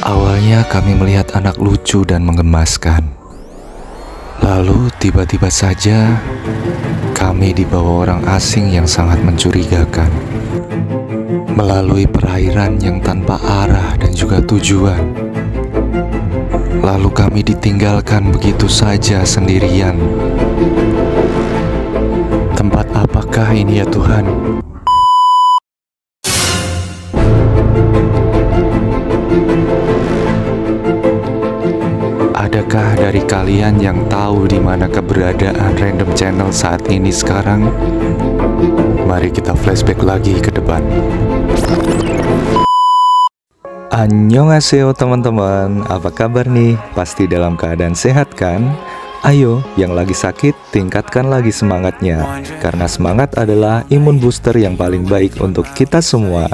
Awalnya kami melihat anak lucu dan menggemaskan. Lalu tiba-tiba saja kami dibawa orang asing yang sangat mencurigakan, melalui perairan yang tanpa arah dan juga tujuan. Lalu kami ditinggalkan begitu saja sendirian. Tempat apakah ini ya Tuhan? Adakah dari kalian yang tahu di mana keberadaan Random Channel saat ini sekarang? Mari kita flashback lagi ke depan. Annyeonghaseyo teman-teman, apa kabar nih? Pasti dalam keadaan sehat kan? Ayo, yang lagi sakit, tingkatkan lagi semangatnya. Karena semangat adalah imun booster yang paling baik untuk kita semua.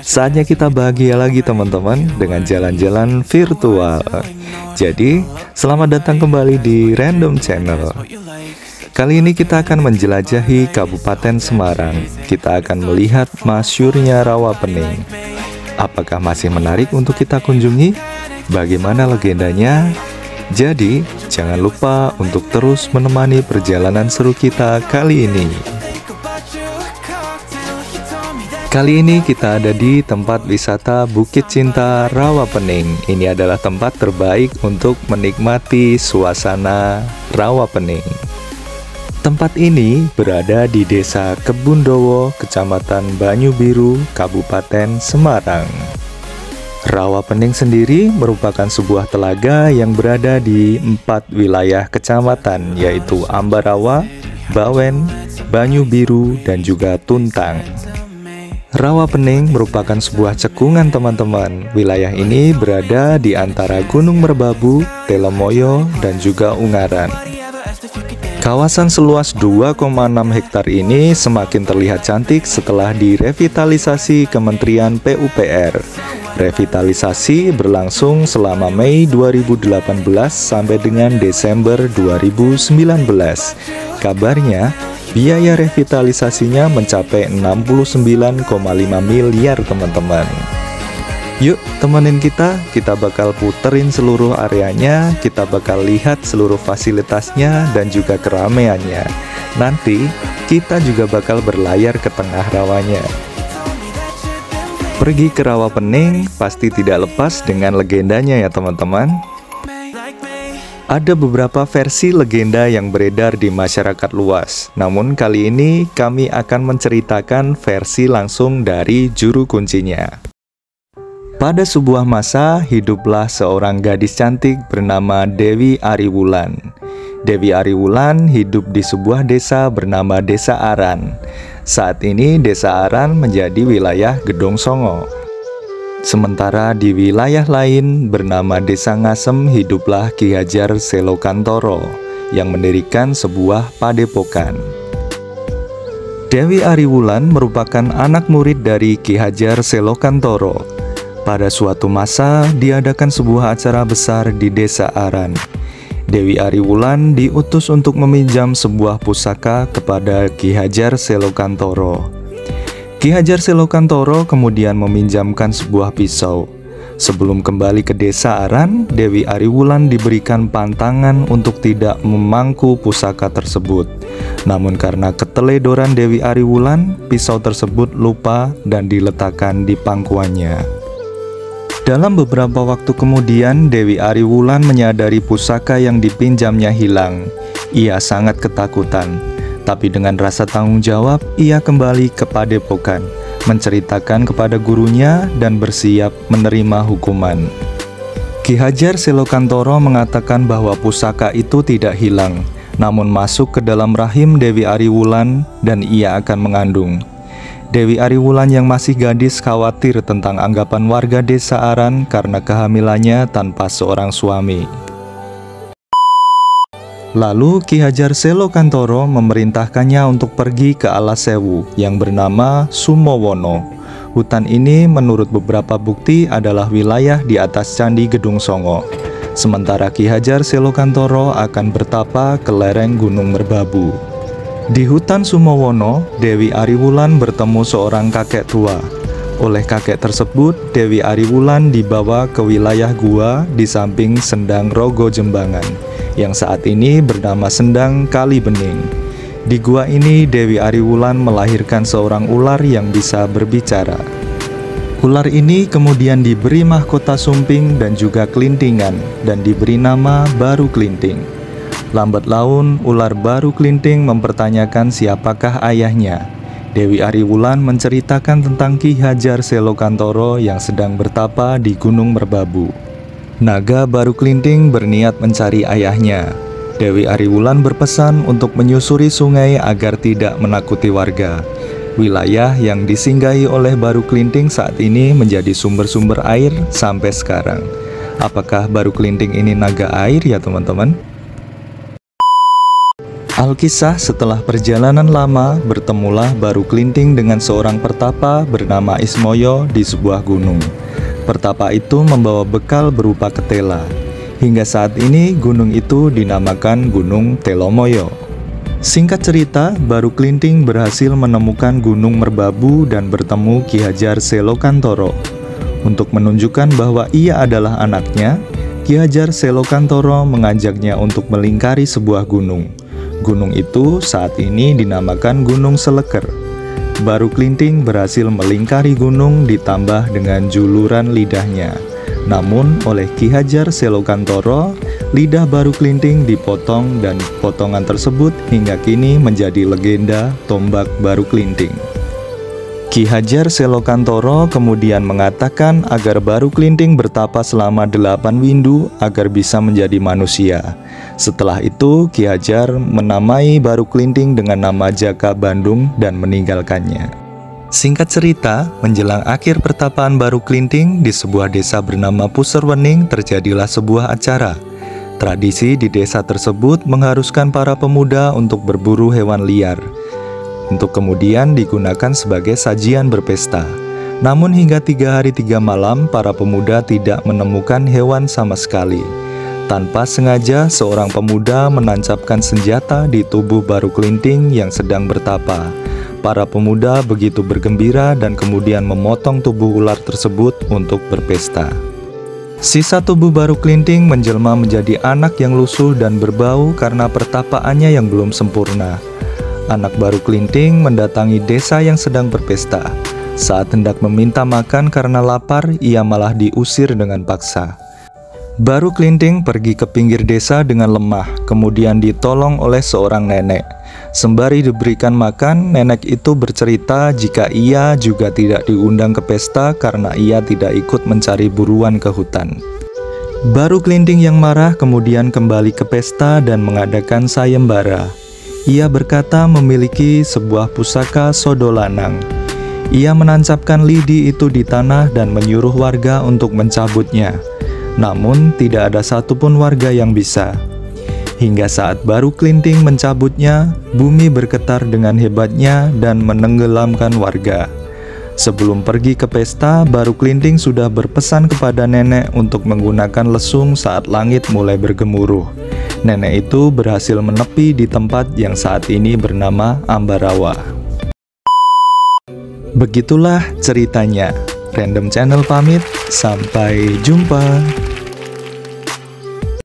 Saatnya kita bahagia lagi teman-teman dengan jalan-jalan virtual. Jadi, selamat datang kembali di Random Channel. Kali ini kita akan menjelajahi Kabupaten Semarang. Kita akan melihat masyhurnya Rawa Pening. Apakah masih menarik untuk kita kunjungi? Bagaimana legendanya? Jadi, jangan lupa untuk terus menemani perjalanan seru kita kali ini. Kali ini kita ada di tempat wisata Bukit Cinta Rawa Pening. Ini adalah tempat terbaik untuk menikmati suasana Rawa Pening. Tempat ini berada di Desa Kebundowo, Kecamatan Banyubiru, Kabupaten Semarang. Rawa Pening sendiri merupakan sebuah telaga yang berada di 4 wilayah kecamatan, yaitu Ambarawa, Bawen, Banyubiru, dan juga Tuntang. Rawa Pening merupakan sebuah cekungan teman-teman. Wilayah ini berada di antara Gunung Merbabu, Telemoyo, dan juga Ungaran. Kawasan seluas 2,6 hektar ini semakin terlihat cantik setelah direvitalisasi Kementerian PUPR. Revitalisasi berlangsung selama Mei 2018 sampai dengan Desember 2019. Kabarnya, biaya revitalisasinya mencapai 69,5 miliar teman-teman. Yuk temenin kita bakal puterin seluruh areanya, kita bakal lihat seluruh fasilitasnya dan juga keramaiannya. Nanti kita juga bakal berlayar ke tengah rawanya. Pergi ke Rawa Pening pasti tidak lepas dengan legendanya ya teman-teman. Ada beberapa versi legenda yang beredar di masyarakat luas. Namun kali ini kami akan menceritakan versi langsung dari juru kuncinya. Pada sebuah masa, hiduplah seorang gadis cantik bernama Dewi Ariwulan. Dewi Ariwulan hidup di sebuah desa bernama Desa Aran. Saat ini Desa Aran menjadi wilayah Gedong Songo. Sementara di wilayah lain bernama Desa Ngasem hiduplah Ki Hajar Selokantoro yang mendirikan sebuah padepokan. Dewi Ariwulan merupakan anak murid dari Ki Hajar Selokantoro. Pada suatu masa diadakan sebuah acara besar di Desa Aran. Dewi Ariwulan diutus untuk meminjam sebuah pusaka kepada Ki Hajar Selokantoro. Ki Hajar Selokantoro kemudian meminjamkan sebuah pisau. Sebelum kembali ke Desa Aran, Dewi Ariwulan diberikan pantangan untuk tidak memangku pusaka tersebut. Namun karena keteledoran Dewi Ariwulan, pisau tersebut lupa dan diletakkan di pangkuannya. Dalam beberapa waktu kemudian, Dewi Ariwulan menyadari pusaka yang dipinjamnya hilang. Ia sangat ketakutan. Tapi dengan rasa tanggung jawab, ia kembali ke padepokan, menceritakan kepada gurunya dan bersiap menerima hukuman. Ki Hajar Selokantoro mengatakan bahwa pusaka itu tidak hilang, namun masuk ke dalam rahim Dewi Ariwulan dan ia akan mengandung. Dewi Ariwulan yang masih gadis khawatir tentang anggapan warga Desa Aran karena kehamilannya tanpa seorang suami. Lalu Ki Hajar Selokantoro memerintahkannya untuk pergi ke Alasewu yang bernama Sumowono. Hutan ini menurut beberapa bukti adalah wilayah di atas Candi Gedung Songo. Sementara Ki Hajar Selokantoro akan bertapa ke lereng Gunung Merbabu. Di hutan Sumowono, Dewi Ariwulan bertemu seorang kakek tua. Oleh kakek tersebut, Dewi Ariwulan dibawa ke wilayah gua di samping Sendang Rogo Jembangan, yang saat ini bernama Sendang Kali Bening. Di gua ini, Dewi Ariwulan melahirkan seorang ular yang bisa berbicara. Ular ini kemudian diberi mahkota sumping dan juga kelintingan, dan diberi nama Baru Klinting. Lambat laun, ular Baru Klinting mempertanyakan siapakah ayahnya. Dewi Ariwulan menceritakan tentang Ki Hajar Selokantoro yang sedang bertapa di Gunung Merbabu. Naga Baru Klinting berniat mencari ayahnya. Dewi Ariwulan berpesan untuk menyusuri sungai agar tidak menakuti warga. Wilayah yang disinggahi oleh Baru Klinting saat ini menjadi sumber-sumber air sampai sekarang. Apakah Baru Klinting ini naga air ya teman-teman? Alkisah, setelah perjalanan lama, bertemulah Baru Klinting dengan seorang pertapa bernama Ismoyo di sebuah gunung. Pertapa itu membawa bekal berupa ketela. Hingga saat ini gunung itu dinamakan Gunung Telomoyo. Singkat cerita, Baru Klinting berhasil menemukan Gunung Merbabu dan bertemu Ki Hajar Selokantoro. Untuk menunjukkan bahwa ia adalah anaknya, Ki Hajar Selokantoro mengajaknya untuk melingkari sebuah gunung. Gunung itu saat ini dinamakan Gunung Seleker. Baru Klinting berhasil melingkari gunung ditambah dengan juluran lidahnya. Namun oleh Ki Hajar Selokantoro, lidah Baru Klinting dipotong dan potongan tersebut hingga kini menjadi legenda tombak Baru Klinting. Ki Hajar Selokantoro kemudian mengatakan agar Baru Klinting bertapa selama 8 windu agar bisa menjadi manusia. Setelah itu, Ki Hajar menamai Baru Klinting dengan nama Jaka Bandung dan meninggalkannya. Singkat cerita, menjelang akhir pertapaan Baru Klinting di sebuah desa bernama Puserwening terjadilah sebuah acara. Tradisi di desa tersebut mengharuskan para pemuda untuk berburu hewan liar, untuk kemudian digunakan sebagai sajian berpesta. Namun hingga 3 hari 3 malam, para pemuda tidak menemukan hewan sama sekali. Tanpa sengaja, seorang pemuda menancapkan senjata di tubuh Baru Klinting yang sedang bertapa. Para pemuda begitu bergembira dan kemudian memotong tubuh ular tersebut untuk berpesta. Sisa tubuh Baru Klinting menjelma menjadi anak yang lusuh dan berbau karena pertapaannya yang belum sempurna. Anak Baru Klinting mendatangi desa yang sedang berpesta. Saat hendak meminta makan karena lapar, ia malah diusir dengan paksa. Baru Klinting pergi ke pinggir desa dengan lemah, kemudian ditolong oleh seorang nenek. Sembari diberikan makan, nenek itu bercerita jika ia juga tidak diundang ke pesta karena ia tidak ikut mencari buruan ke hutan. Baru Klinting yang marah kemudian kembali ke pesta dan mengadakan sayembara. Ia berkata memiliki sebuah pusaka sodolanang. Ia menancapkan lidi itu di tanah dan menyuruh warga untuk mencabutnya. Namun tidak ada satupun warga yang bisa. Hingga saat Baru Klinting mencabutnya, bumi bergetar dengan hebatnya dan menenggelamkan warga. Sebelum pergi ke pesta, Baru Klinting sudah berpesan kepada nenek untuk menggunakan lesung saat langit mulai bergemuruh. Nenek itu berhasil menepi di tempat yang saat ini bernama Ambarawa. Begitulah ceritanya. Random Channel pamit, sampai jumpa.